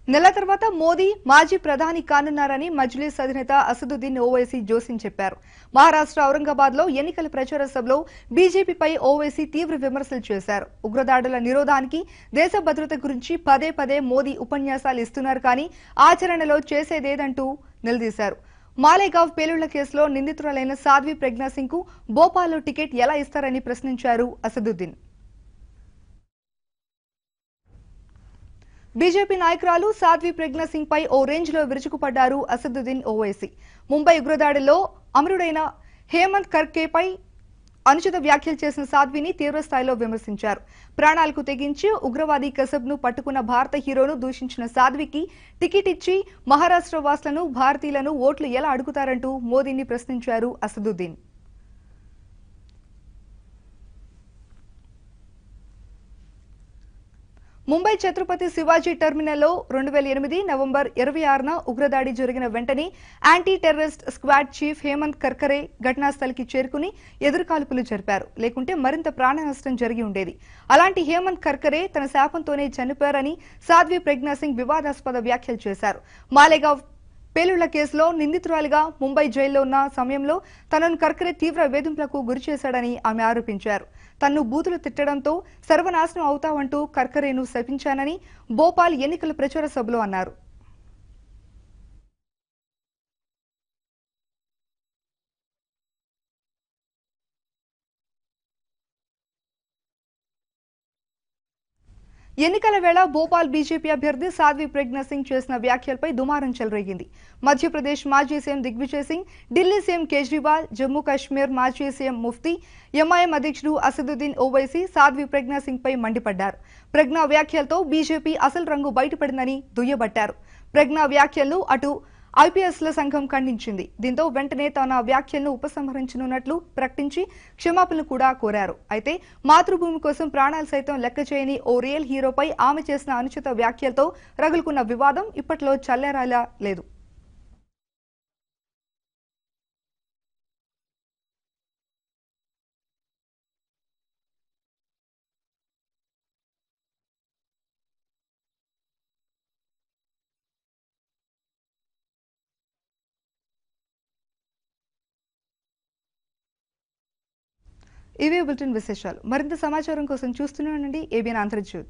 నెల తర్వాత మోదీ మాజీ ప్రధాని కానున్నారని మజ్లిస్ అధినేత అసదుద్దీన్ ఓవైసీ జోసిన్ చెప్పారు. మహారాష్ట్ర ఔరంగాబాద్ లో ఎన్నికల ప్రచార సభలో బీజేపీపై ఓవైసీ తీవ్ర విమర్శలు చేశారు. ఉగ్రదాడుల నిరోధానికి, దేశ భద్రత గురించి పదే పదే మోదీ ఉపన్యాసాలు ఇస్తున్నారు కానీ ఆచరణలో చేసేదేదంటూ నిలదీశారు. మాలేగావ్ పేలుళ్ల కేసులో నిందితురాలైన సాధ్వి ప్రజ్ఞా సింగ్ కు భోపాల్లో టికెట్ ఎలా ఇస్తారని ప్రశ్నించారు అసదుద్దీన్. బీజేపీ నాయకురాలు సాధ్వి ప్రజ్ఞా సింగ్ పై ఓ రేంజ్ లో విరుచుకుపడ్డారు అసదుద్దీన్ ఓవైసీ. ముంబై ఉగ్రదాడిలో అమరుడైన హేమంత్ కర్కే పై అనుచిత వ్యాఖ్యలు చేసిన సాధ్విని తీవ్రస్థాయిలో విమర్శించారు. ప్రాణాలకు తెగించి ఉగ్రవాది కసబ్ ను పట్టుకున్న భారత హీరోను దూషించిన సాధ్వికి టికెట్ ఇచ్చి మహారాష్ట్ర వాసులను, భారతీయులను ఓట్లు ఎలా అడుగుతారంటూ మోదీని ప్రశ్నించారు అసదుద్దీన్. ముంబై ఛత్రపతి శివాజీ టెర్మినల్లో 2008 నవంబర్ 26న ఉగ్రదాడి జరిగిన వెంటనే anti terrorist squad chief Hemant Karkare ఘటనాస్థలికి చేరుకుని ఎదురుకాల్పులు జరిపారు. లేకుంటే మరింత ప్రాణ నష్టం జరిగి ఉండేది. అలాంటి హేమంత్ కర్కరే తన శాపంతోనే చనిపోయారని సాధ్వి ప్రజ్ఞా సింగ్ వివాదాస్పద వ్యాఖ్యలు చేశారు. మాలేగావ్ పేలుళ్ల కేసులో నిందితురాలిగా ముంబై జైల్లో ఉన్న సమయంలో తనను కర్కరే తీవ్ర వేధింపులకు గురిచేశాడని ఆమె ఆరోపించారు. తన్ను బూతులు తిట్టడంతో సర్వనాశనం అవుతావంటూ కర్కరేను శపించానని భోపాల్ ఎన్నికల ప్రచార సభలో అన్నారు. ఎన్నికల వేళ భోపాల్ బీజేపీ అభ్యర్థి సాధ్వి ప్రజ్ఞా సింగ్ చేసిన వ్యాఖ్యలపై దుమారం చెలరేగింది. మధ్యప్రదేశ్ మాజీ సీఎం దిగ్విజయ్ సింగ్, ఢిల్లీ సీఎం కేజ్రీవాల్, జమ్మూ కాశ్మీర్ మాజీ సీఎం ముఫ్తీ, ఎంఐఎం అధ్యక్షుడు అసదుద్దీన్ ఓవైసీ సాధ్వి ప్రజ్ఞా సింగ్ పై మండిపడ్డారు. ప్రజ్ఞా వ్యాఖ్యలతో బీజేపీ అసలు రంగు బయటపడిందని దుయ్యబట్టారు. ప్రజ్ఞా వ్యాఖ్యలను అటు ఐపీఎస్ల సంఘం ఖండించింది. దీంతో వెంటనే తన వ్యాఖ్యలను ఉపసంహరించనున్నట్లు ప్రకటించి క్షమాపణలు కూడా కోరారు. అయితే మాతృభూమి కోసం ప్రాణాలు సైతం లెక్క చేయని ఓ రియల్ హీరోపై ఆమె చేసిన అనుచిత వ్యాఖ్యలతో రగులుకున్న వివాదం ఇప్పట్లో చల్లారేలా లేదు. ఇవే బులెటిన్ విశేషాలు. మరింత సమాచారం కోసం చూస్తూనే ఉండండి ఏబీఎన్ ఆంధ్రజ్యోతి.